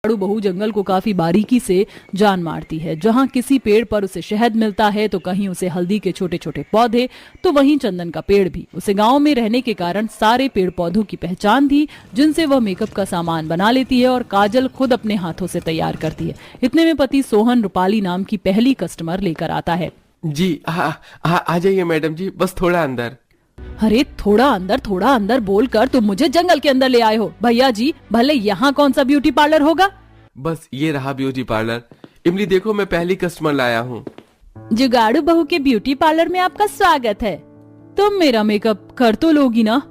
जुगाड़ू बहू जंगल को काफी बारीकी से जान मारती है। जहां किसी पेड़ पर उसे शहद मिलता है तो कहीं उसे हल्दी के छोटे छोटे पौधे, तो वहीं चंदन का पेड़ भी। उसे गांव में रहने के कारण सारे पेड़ पौधों की पहचान थी, जिनसे वह मेकअप का सामान बना लेती है और काजल खुद अपने हाथों से तैयार करती है। इतने में पति सोहन रूपाली नाम की पहली कस्टमर लेकर आता है। जी आ जाइए मैडम जी, बस थोड़ा अंदर। अरे थोड़ा अंदर बोलकर तुम मुझे जंगल के अंदर ले आए हो। भैया जी, भले यहाँ कौन सा ब्यूटी पार्लर होगा। बस ये रहा ब्यूटी पार्लर। इमली देखो, मैं पहली कस्टमर लाया हूँ। जुगाड़ू बहू के ब्यूटी पार्लर में आपका स्वागत है। तुम मेरा मेकअप कर तो लोगी ना?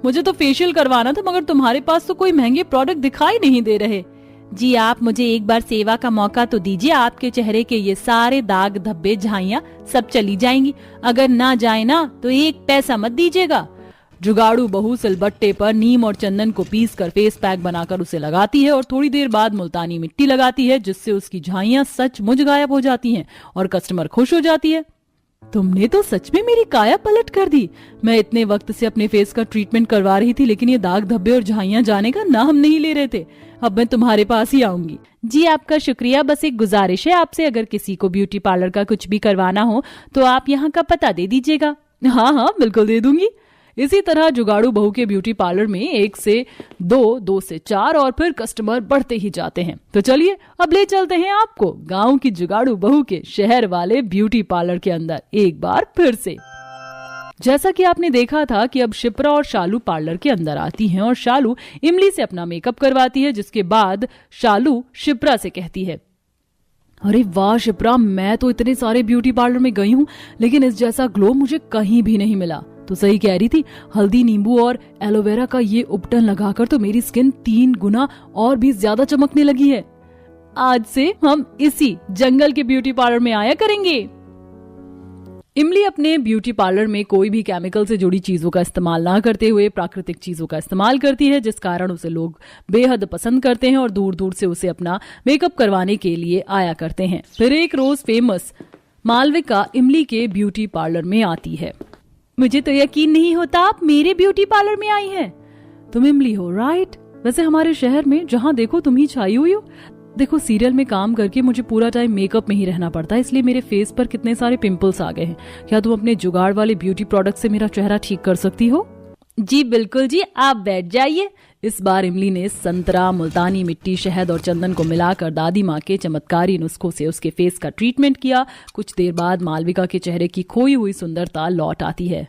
मुझे तो फेशियल करवाना था, मगर तुम्हारे पास तो कोई महंगे प्रोडक्ट दिखाई नहीं दे रहे। जी आप मुझे एक बार सेवा का मौका तो दीजिए। आपके चेहरे के ये सारे दाग धब्बे झाइयाँ सब चली जाएंगी। अगर ना जाए ना तो एक पैसा मत दीजिएगा। जुगाड़ू बहू सिलबट्टे पर नीम और चंदन को पीसकर फेस पैक बनाकर उसे लगाती है और थोड़ी देर बाद मुल्तानी मिट्टी लगाती है, जिससे उसकी झाइयाँ सचमुच गायब हो जाती हैं और कस्टमर खुश हो जाती है। तुमने तो सच में मेरी काया पलट कर दी। मैं इतने वक्त से अपने फेस का ट्रीटमेंट करवा रही थी, लेकिन ये दाग धब्बे और झाइयाँ जाने का नाम नहीं ले रहे थे। अब मैं तुम्हारे पास ही आऊंगी। जी आपका शुक्रिया। बस एक गुजारिश है आपसे, अगर किसी को ब्यूटी पार्लर का कुछ भी करवाना हो तो आप यहाँ का पता दे दीजिएगा। हाँ बिल्कुल दे दूंगी। इसी तरह जुगाड़ू बहू के ब्यूटी पार्लर में 1 से 2, 2 से 4 और फिर कस्टमर बढ़ते ही जाते हैं। तो चलिए अब ले चलते हैं आपको गांव की जुगाड़ू बहू के शहर वाले ब्यूटी पार्लर के अंदर एक बार फिर से। जैसा कि आपने देखा था कि अब शिप्रा और शालू पार्लर के अंदर आती हैं और शालू इमली से अपना मेकअप करवाती है, जिसके बाद शालू शिप्रा से कहती है, अरे वाह शिप्रा, मैं तो इतने सारे ब्यूटी पार्लर में गई हूँ, लेकिन इस जैसा ग्लो मुझे कहीं भी नहीं मिला। तो सही कह रही थी, हल्दी, नींबू और एलोवेरा का ये उपटन लगाकर तो मेरी स्किन 3 गुना और भी ज्यादा चमकने लगी है। आज से हम इसी जंगल के ब्यूटी पार्लर में आया करेंगे। इमली अपने ब्यूटी पार्लर में कोई भी केमिकल से जुड़ी चीजों का इस्तेमाल ना करते हुए प्राकृतिक चीजों का इस्तेमाल करती है, जिस कारण उसे लोग बेहद पसंद करते हैं और दूर दूर से उसे अपना मेकअप करवाने के लिए आया करते हैं। फिर एक रोज फेमस मालविका इमली के ब्यूटी पार्लर में आती है। मुझे तो यकीन नहीं होता आप मेरे ब्यूटी पार्लर में आई हैं। तुम इमली हो, राइट? वैसे हमारे शहर में जहाँ देखो तुम ही छाई हुई हो। देखो सीरियल में काम करके मुझे पूरा टाइम मेकअप में ही रहना पड़ता है, इसलिए मेरे फेस पर कितने सारे पिंपल्स आ गए हैं। क्या तुम अपने जुगाड़ वाले ब्यूटी प्रोडक्ट से मेरा चेहरा ठीक कर सकती हो? जी बिल्कुल जी, आप बैठ जाइए। इस बार इमली ने संतरा, मुल्तानी मिट्टी, शहद और चंदन को मिलाकर दादी माँ के चमत्कारी नुस्खों से उसके फेस का ट्रीटमेंट किया। कुछ देर बाद मालविका के चेहरे की खोई हुई सुंदरता लौट आती है।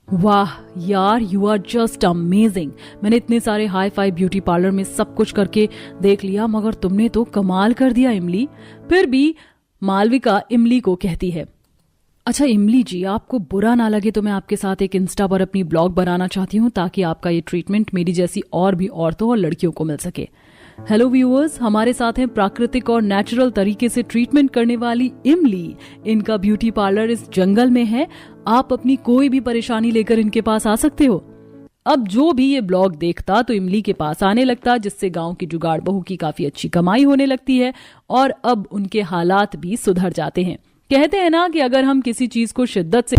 वाह यार, यू आर जस्ट अमेजिंग। मैंने इतने सारे हाई फाई ब्यूटी पार्लर में सब कुछ करके देख लिया, मगर तुमने तो कमाल कर दिया इमली। फिर भी मालविका इमली को कहती है, अच्छा इमली जी, आपको बुरा ना लगे तो मैं आपके साथ एक इंस्टा पर अपनी ब्लॉग बनाना चाहती हूँ, ताकि आपका ये ट्रीटमेंट मेरी जैसी और भी औरतों और लड़कियों को मिल सके। हेलो व्यूअर्स, हमारे साथ हैं प्राकृतिक और नेचुरल तरीके से ट्रीटमेंट करने वाली इमली। इनका ब्यूटी पार्लर इस जंगल में है। आप अपनी कोई भी परेशानी लेकर इनके पास आ सकते हो। अब जो भी ये ब्लॉग देखता तो इमली के पास आने लगता, जिससे गांव की जुगाड़ बहू की काफी अच्छी कमाई होने लगती है और अब उनके हालात भी सुधर जाते हैं। कहते हैं ना कि अगर हम किसी चीज को शिद्दत से